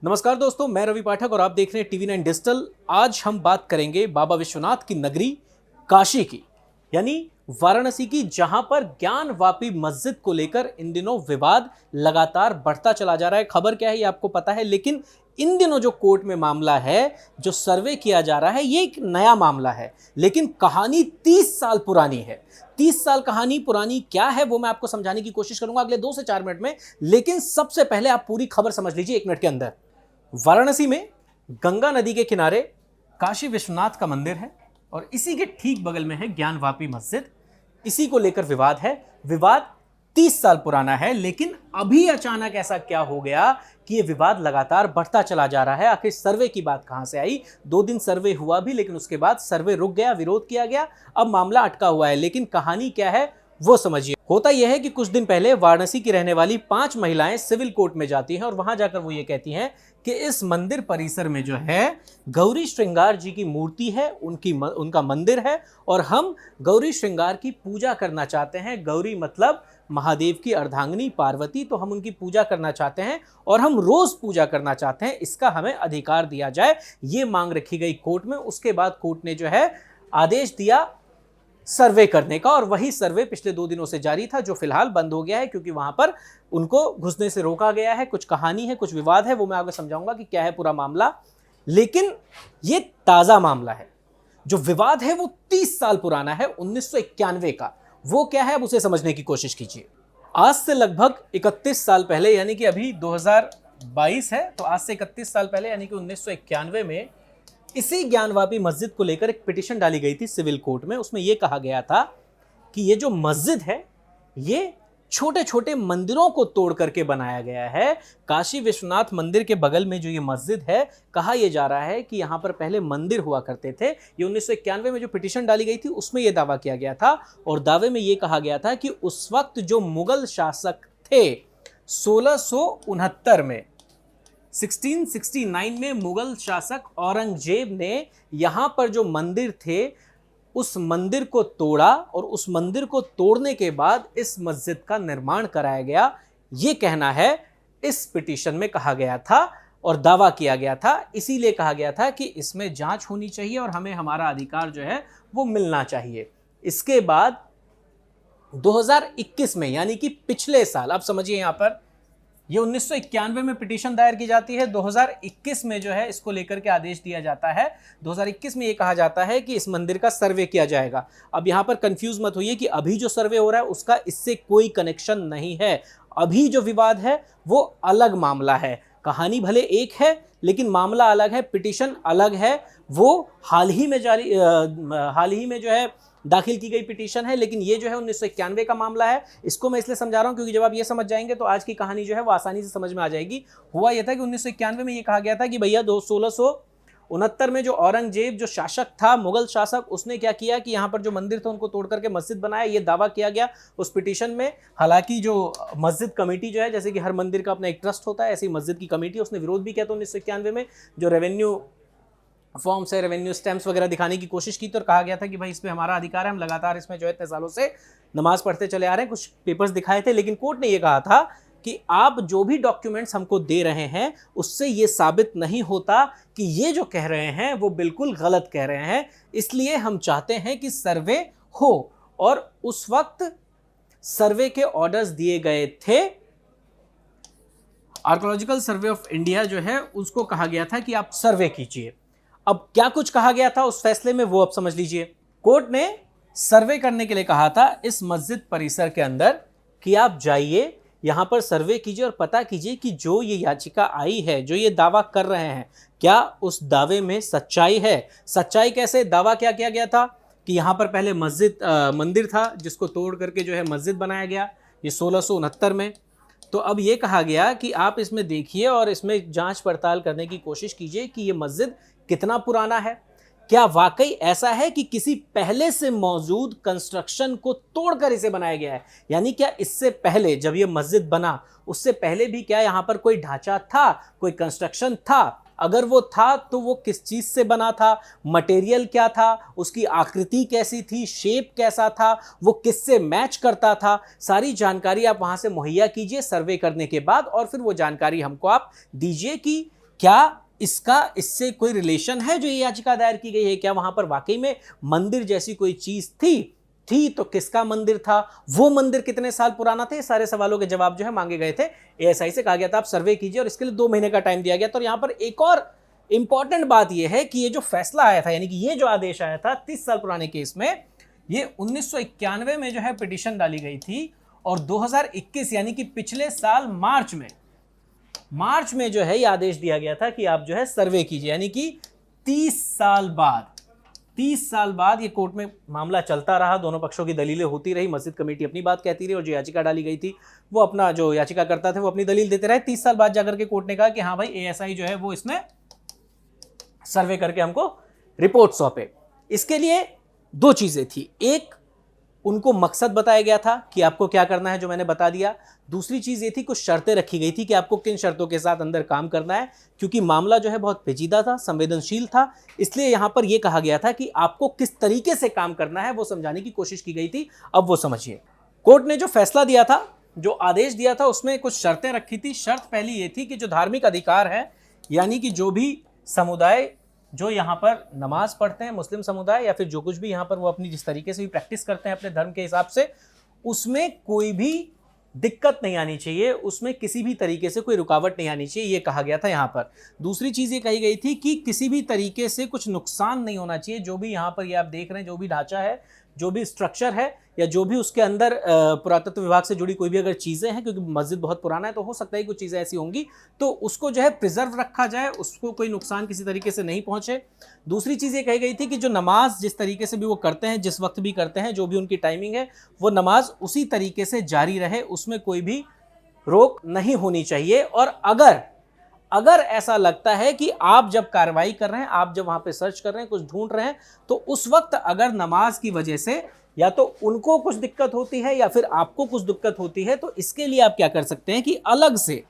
नमस्कार दोस्तों, मैं रवि पाठक और आप देख रहे हैं टीवी 9 डिजिटल। आज हम बात करेंगे बाबा विश्वनाथ की नगरी काशी की, यानी वाराणसी की, जहां पर ज्ञानवापी मस्जिद को लेकर इन दिनों विवाद लगातार बढ़ता चला जा रहा है। खबर क्या है ये आपको पता है, लेकिन इन दिनों जो कोर्ट में मामला है, जो सर्वे किया जा रहा है, ये एक नया मामला है, लेकिन कहानी 30 साल पुरानी है। 30 साल कहानी पुरानी क्या है वो मैं आपको समझाने की कोशिश करूंगा अगले 2 से 4 मिनट में। लेकिन सबसे पहले आप पूरी खबर समझ लीजिए 1 मिनट के अंदर। वाराणसी में गंगा नदी के किनारे काशी विश्वनाथ का मंदिर है और इसी के ठीक बगल में है ज्ञानवापी मस्जिद। इसी को लेकर विवाद है। विवाद 30 साल पुराना है, लेकिन अभी अचानक ऐसा क्या हो गया कि यह विवाद लगातार बढ़ता चला जा रहा है। आखिर सर्वे की बात कहां से आई? 2 दिन सर्वे हुआ भी, लेकिन उसके बाद सर्वे रुक गया, विरोध किया गया, अब मामला अटका हुआ है। लेकिन कहानी क्या है वो समझिए। होता यह है कि कुछ दिन पहले वाराणसी की रहने वाली 5 महिलाएं सिविल कोर्ट में जाती हैं और वहां जाकर वो ये कहती हैं कि इस मंदिर परिसर में जो है गौरी श्रृंगार जी की मूर्ति है, उनका मंदिर है और हम गौरी श्रृंगार की पूजा करना चाहते हैं। गौरी मतलब महादेव की अर्धांगिनी पार्वती, तो हम उनकी पूजा करना चाहते हैं और हम रोज पूजा करना चाहते हैं। इसका हमें अधिकार दिया जाए, ये मांग रखी गई कोर्ट में। उसके बाद कोर्ट ने जो है आदेश दिया सर्वे करने का, और वही सर्वे पिछले 2 दिनों से जारी था, जो फिलहाल बंद हो गया है क्योंकि वहां पर उनको घुसने से रोका गया है। कुछ कहानी है, कुछ विवाद है, वो मैं आगे समझाऊंगा कि क्या है पूरा मामला। लेकिन ये ताजा मामला है। जो विवाद है वो 30 साल पुराना है, 1991 का। वो क्या है अब उसे समझने की कोशिश कीजिए। आज से लगभग 31 साल पहले, यानी कि अभी 2022 है, तो आज से 31 साल पहले यानी कि 1991 में इसी ज्ञानवापी मस्जिद को लेकर एक पिटीशन डाली गई थी सिविल कोर्ट में। उसमें यह कहा गया था कि ये जो मस्जिद है ये छोटे छोटे मंदिरों को तोड़ करके बनाया गया है। काशी विश्वनाथ मंदिर के बगल में जो ये मस्जिद है, कहा यह जा रहा है कि यहां पर पहले मंदिर हुआ करते थे। ये 1991 में जो पिटीशन डाली गई थी उसमें यह दावा किया गया था, और दावे में यह कहा गया था कि उस वक्त जो मुगल शासक थे 1669 में 1669 में मुगल शासक औरंगजेब ने यहां पर जो मंदिर थे उस मंदिर को तोड़ा, और उस मंदिर को तोड़ने के बाद इस मस्जिद का निर्माण कराया गया। यह कहना है इस पिटीशन में कहा गया था और दावा किया गया था। इसीलिए कहा गया था कि इसमें जांच होनी चाहिए और हमें हमारा अधिकार जो है वो मिलना चाहिए। इसके बाद 2021 में, यानी कि पिछले साल, आप समझिए यहां पर ये 1991 में पिटीशन दायर की जाती है, 2021 में जो है इसको लेकर के आदेश दिया जाता है। 2021 में ये कहा जाता है कि इस मंदिर का सर्वे किया जाएगा। अब यहाँ पर कंफ्यूज मत होइए कि अभी जो सर्वे हो रहा है उसका इससे कोई कनेक्शन नहीं है। अभी जो विवाद है वो अलग मामला है। कहानी भले एक है लेकिन मामला अलग है, पिटीशन अलग है। वो हाल ही में जो है दाखिल की गई पिटीशन है, लेकिन ये जो है 1991 का मामला है। इसको मैं इसलिए समझा रहा हूं क्योंकि जब आप ये समझ जाएंगे तो आज की कहानी जो है वो आसानी से समझ में आ जाएगी। हुआ यह था कि 1991 में ये कहा गया था कि भैया 1669 में जो औरंगजेब जो शासक था, मुगल शासक, उसने क्या किया कि यहाँ पर जो मंदिर थे उनको तोड़ करके मस्जिद बनाया। ये दावा किया गया उस पिटीशन में। हालांकि जो मस्जिद कमेटी जो है, जैसे कि हर मंदिर का अपना एक ट्रस्ट होता है, ऐसी मस्जिद की कमेटी, उसने विरोध भी किया था 1991 में। जो रेवेन्यू फॉर्म्स है, रेवेन्यू स्टैम्प्स वगैरह दिखाने की कोशिश की, तो कहा गया था कि भाई इसमें हमारा अधिकार है, हम लगातार इसमें जो है इतने सालों से नमाज पढ़ते चले आ रहे हैं। कुछ पेपर्स दिखाए थे, लेकिन कोर्ट ने यह कहा था कि आप जो भी डॉक्यूमेंट्स हमको दे रहे हैं उससे ये साबित नहीं होता कि ये जो कह रहे हैं वो बिल्कुल गलत कह रहे हैं, इसलिए हम चाहते हैं कि सर्वे हो। और उस वक्त सर्वे के ऑर्डर्स दिए गए थे। आर्कियोलॉजिकल सर्वे ऑफ इंडिया जो है उसको कहा गया था कि आप सर्वे कीजिए। अब क्या कुछ कहा गया था उस फैसले में वो अब समझ लीजिए। कोर्ट ने सर्वे करने के लिए कहा था इस मस्जिद परिसर के अंदर कि आप जाइए, यहां पर सर्वे कीजिए और पता कीजिए कि जो ये याचिका आई है, जो ये दावा कर रहे हैं, क्या उस दावे में सच्चाई है। सच्चाई कैसे? दावा क्या किया गया था कि यहां पर पहले मंदिर था जिसको तोड़ करके जो है मस्जिद बनाया गया, ये 1669 में। तो अब ये कहा गया कि आप इसमें देखिए और इसमें जांच पड़ताल करने की कोशिश कीजिए कि ये मस्जिद कितना पुराना है। क्या वाकई ऐसा है कि किसी पहले से मौजूद कंस्ट्रक्शन को तोड़कर इसे बनाया गया है? यानी क्या इससे पहले जब ये मस्जिद बना उससे पहले भी क्या यहाँ पर कोई ढांचा था, कोई कंस्ट्रक्शन था? अगर वो था तो वो किस चीज से बना था, मटेरियल क्या था, उसकी आकृति कैसी थी, शेप कैसा था, वो किससे मैच करता था? सारी जानकारी आप वहां से मुहैया कीजिए सर्वे करने के बाद, और फिर वो जानकारी हमको आप दीजिए कि क्या इसका इससे कोई रिलेशन है जो ये याचिका दायर की गई है? क्या वहां पर वाकई में मंदिर जैसी कोई चीज थी तो किसका मंदिर था, वो मंदिर कितने साल पुराना था? ये सारे सवालों के जवाब जो है मांगे गए थे। एएसआई से कहा गया था आप सर्वे कीजिए और इसके लिए 2 महीने का टाइम दिया गया था। और यहां पर एक और इंपॉर्टेंट बात यह है कि ये जो फैसला आया था, यानी कि ये जो आदेश आया था 30 साल पुराने केस में, ये 1991 में जो है पिटीशन डाली गई थी और 2021 यानी कि पिछले साल मार्च में जो है ये आदेश दिया गया था कि आप जो है सर्वे कीजिए। यानी कि 30 साल बाद ये कोर्ट में मामला चलता रहा, दोनों पक्षों की दलीलें होती रही, मस्जिद कमेटी अपनी बात कहती रही और जो याचिका डाली गई थी वो अपना, जो याचिका करता थे वो अपनी दलील देते रहे। 30 साल बाद जाकर के कोर्ट ने कहा कि हाँ भाई एएसआई जो है वो इसमें सर्वे करके हमको रिपोर्ट सौंपे। इसके लिए 2 चीजें थी, एक उनको मकसद बताया गया था कि आपको क्या करना है, जो मैंने बता दिया। दूसरी चीज ये थी, कुछ शर्तें रखी गई थी कि आपको किन शर्तों के साथ अंदर काम करना है, क्योंकि मामला जो है बहुत पेचीदा था, संवेदनशील था। इसलिए यहां पर यह कहा गया था कि आपको किस तरीके से काम करना है वो समझाने की कोशिश की गई थी। अब वो समझिए, कोर्ट ने जो फैसला दिया था, जो आदेश दिया था, उसमें कुछ शर्तें रखी थी। शर्त पहली ये थी कि जो धार्मिक अधिकार है, यानी कि जो भी समुदाय जो यहाँ पर नमाज पढ़ते हैं, मुस्लिम समुदाय या फिर जो कुछ भी यहाँ पर वो अपनी जिस तरीके से भी प्रैक्टिस करते हैं अपने धर्म के हिसाब से, उसमें कोई भी दिक्कत नहीं आनी चाहिए, उसमें किसी भी तरीके से कोई रुकावट नहीं आनी चाहिए, ये कहा गया था यहाँ पर। दूसरी चीज़ ये कही गई थी कि किसी भी तरीके से कुछ नुकसान नहीं होना चाहिए। जो भी यहाँ पर ये आप देख रहे हैं, जो भी ढांचा है, जो भी स्ट्रक्चर है, या जो भी उसके अंदर पुरातत्व विभाग से जुड़ी कोई भी अगर चीज़ें हैं, क्योंकि मस्जिद बहुत पुराना है तो हो सकता है कुछ चीज़ें ऐसी होंगी, तो उसको जो है प्रिजर्व रखा जाए, उसको कोई नुकसान किसी तरीके से नहीं पहुंचे। दूसरी चीज़ ये कही गई थी कि जो नमाज जिस तरीके से भी वो करते हैं, जिस वक्त भी करते हैं, जो भी उनकी टाइमिंग है, वो नमाज उसी तरीके से जारी रहे, उसमें कोई भी रोक नहीं होनी चाहिए। और अगर ऐसा लगता है कि आप जब कार्रवाई कर रहे हैं, आप जब वहां पे सर्च कर रहे हैं, कुछ ढूंढ रहे हैं, तो उस वक्त अगर नमाज की वजह से या तो उनको कुछ दिक्कत होती है या फिर आपको कुछ दिक्कत होती है, तो इसके लिए आप क्या कर सकते हैं कि अलग से,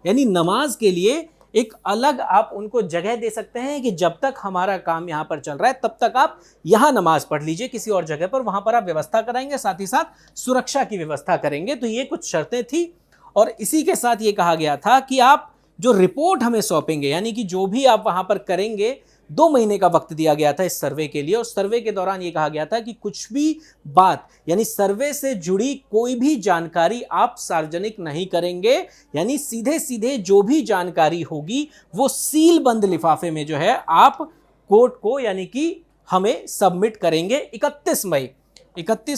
यानी नमाज के लिए एक अलग आप उनको जगह दे सकते हैं कि जब तक हमारा काम यहाँ पर चल रहा है तब तक आप यहाँ नमाज पढ़ लीजिए, किसी और जगह पर, वहां पर आप व्यवस्था कराएंगे, साथ ही साथ सुरक्षा की व्यवस्था करेंगे। तो ये कुछ शर्तें थी और इसी के साथ ये कहा गया था कि आप जो रिपोर्ट हमें सौंपेंगे, यानी कि जो भी आप वहां पर करेंगे, 2 महीने का वक्त दिया गया था इस सर्वे के लिए। और सर्वे के दौरान ये कहा गया था कि कुछ भी बात, यानी सर्वे से जुड़ी कोई भी जानकारी आप सार्वजनिक नहीं करेंगे, यानी सीधे सीधे जो भी जानकारी होगी वो सील बंद लिफाफे में जो है आप कोर्ट को, यानी कि हमें सबमिट करेंगे। 31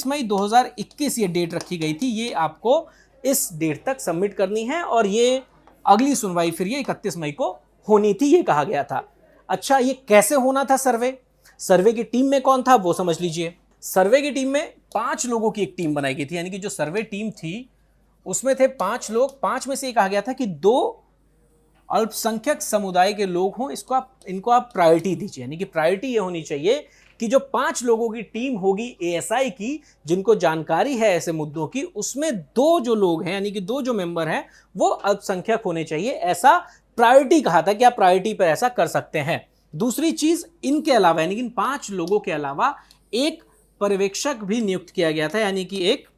मई 2021 ये डेट रखी गई थी, ये आपको इस डेट तक सबमिट करनी है और ये अगली सुनवाई फिर ये 31 मई को होनी थी, ये कहा गया था। अच्छा, ये कैसे होना था सर्वे की टीम में कौन था वो समझ लीजिए। सर्वे की टीम में 5 लोगों की एक टीम बनाई गई थी, यानी कि जो सर्वे टीम थी उसमें थे 5 लोग। 5 में से ये कहा गया था कि 2 अल्पसंख्यक समुदाय के लोग हों, इनको आप प्रायोरिटी दीजिए। यानी कि प्रायोरिटी ये होनी चाहिए कि जो 5 लोगों की टीम होगी एएसआई की, जिनको जानकारी है ऐसे मुद्दों की, उसमें 2 जो लोग हैं, यानी कि 2 जो मेंबर हैं, वो अल्पसंख्यक होने चाहिए। ऐसा प्रायोरिटी कहा था कि आप प्रायोरिटी पर ऐसा कर सकते हैं। दूसरी चीज, इनके अलावा, यानी कि इन 5 लोगों के अलावा एक पर्यवेक्षक भी नियुक्त किया गया था, यानी कि एक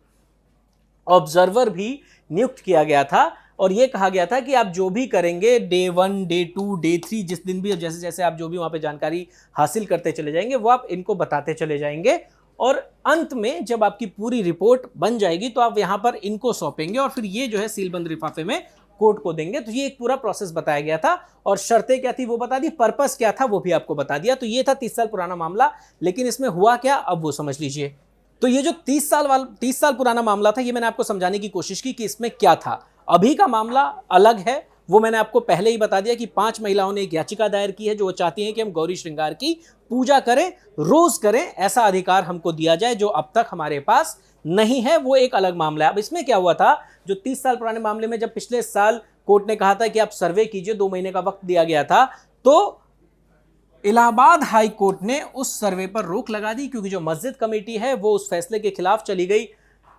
ऑब्जर्वर भी नियुक्त किया गया था। और यह कहा गया था कि आप जो भी करेंगे, डे 1, डे 2, डे 3, जिस दिन भी, जैसे जैसे आप जो भी वहां पे जानकारी हासिल करते चले जाएंगे, वो आप इनको बताते चले जाएंगे। और अंत में जब आपकी पूरी रिपोर्ट बन जाएगी तो आप यहां पर इनको सौंपेंगे और फिर ये जो है सीलबंद लिफाफे में कोर्ट को देंगे। तो ये एक पूरा प्रोसेस बताया गया था और शर्तें क्या थी वो बता दी, पर्पस क्या था वो भी आपको बता दिया। तो ये था 30 साल पुराना मामला, लेकिन इसमें हुआ क्या अब वो समझ लीजिए। तो ये जो 30 साल पुराना मामला था, ये मैंने आपको समझाने की कोशिश की कि इसमें क्या था। अभी का मामला अलग है, वो मैंने आपको पहले ही बता दिया कि 5 महिलाओं ने एक याचिका दायर की है जो वो चाहती हैं कि हम गौरी श्रृंगार की पूजा करें, रोज करें, ऐसा अधिकार हमको दिया जाए जो अब तक हमारे पास नहीं है। वो एक अलग मामला है। अब इसमें क्या हुआ था, जो 30 साल पुराने मामले में जब पिछले साल कोर्ट ने कहा था कि आप सर्वे कीजिए, 2 महीने का वक्त दिया गया था, तो इलाहाबाद हाई कोर्ट ने उस सर्वे पर रोक लगा दी, क्योंकि जो मस्जिद कमेटी है वो उस फैसले के खिलाफ चली गई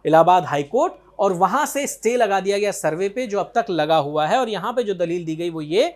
इलाहाबाद हाई कोर्ट और वहां से स्टे लगा दिया गया सर्वे पे जो अब तक लगा हुआ है। और यहां पे जो दलील दी गई वो ये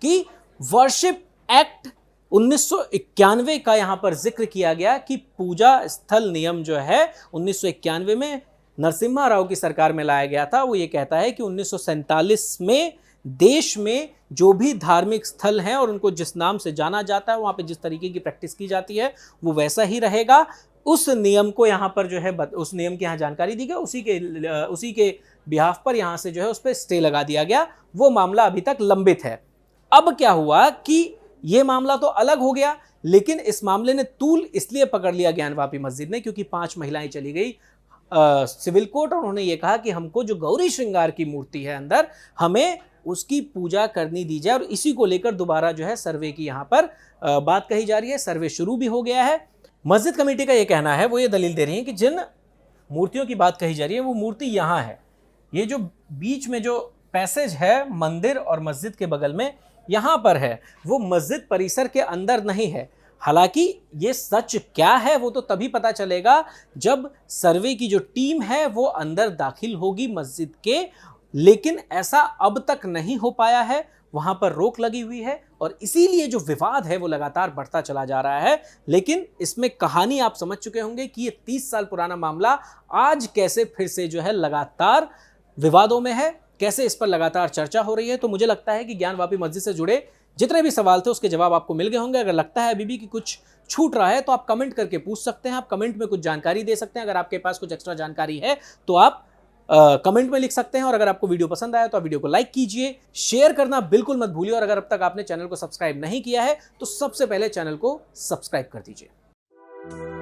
कि वर्शिप एक्ट 1991 का यहां पर जिक्र किया गया कि पूजा स्थल नियम जो है 1991 में नरसिम्हा राव की सरकार में लाया गया था। वो ये कहता है कि 1947 में देश में जो भी धार्मिक स्थल हैं और उनको जिस नाम से जाना जाता है, वहां पे जिस तरीके की प्रैक्टिस की जाती है वो वैसा ही रहेगा। उस नियम को यहाँ पर जो है उस नियम की यहाँ जानकारी दी गई, उसी के बिहाफ पर यहाँ से जो है उस पर स्टे लगा दिया गया। वो मामला अभी तक लंबित है। अब क्या हुआ कि ये मामला तो अलग हो गया, लेकिन इस मामले ने तूल इसलिए पकड़ लिया ज्ञानवापी मस्जिद ने क्योंकि 5 महिलाएं चली गई सिविल कोर्ट और उन्होंने ये कहा कि हमको जो गौरी श्रृंगार की मूर्ति है अंदर, हमें उसकी पूजा करनी दी जाए। और इसी को लेकर दोबारा जो है सर्वे की यहाँ पर बात कही जा रही है। सर्वे शुरू भी हो गया है। मस्जिद कमेटी का ये कहना है, वो ये दलील दे रही है कि जिन मूर्तियों की बात कही जा रही है वो मूर्ति यहाँ है, ये जो बीच में जो पैसेज है मंदिर और मस्जिद के बगल में यहाँ पर है, वो मस्जिद परिसर के अंदर नहीं है। हालांकि ये सच क्या है वो तो तभी पता चलेगा जब सर्वे की जो टीम है वो अंदर दाखिल होगी मस्जिद के, लेकिन ऐसा अब तक नहीं हो पाया है। वहां पर रोक लगी हुई है और इसीलिए जो विवाद है वो लगातार बढ़ता चला जा रहा है। लेकिन इसमें कहानी आप समझ चुके होंगे कि ये 30 साल पुराना मामला आज कैसे फिर से जो है लगातार विवादों में है, कैसे इस पर लगातार चर्चा हो रही है। तो मुझे लगता है कि ज्ञानवापी मस्जिद से जुड़े जितने भी सवाल थे उसके जवाब आपको मिल गए होंगे। अगर लगता है अभी भी कि कुछ छूट रहा है तो आप कमेंट करके पूछ सकते हैं, आप कमेंट में कुछ जानकारी दे सकते हैं। अगर आपके पास कुछ एक्स्ट्रा जानकारी है तो आप कमेंट में लिख सकते हैं। और अगर आपको वीडियो पसंद आया तो आप वीडियो को लाइक कीजिए, शेयर करना बिल्कुल मत भूलिए। और अगर अब तक आपने चैनल को सब्सक्राइब नहीं किया है तो सबसे पहले चैनल को सब्सक्राइब कर दीजिए।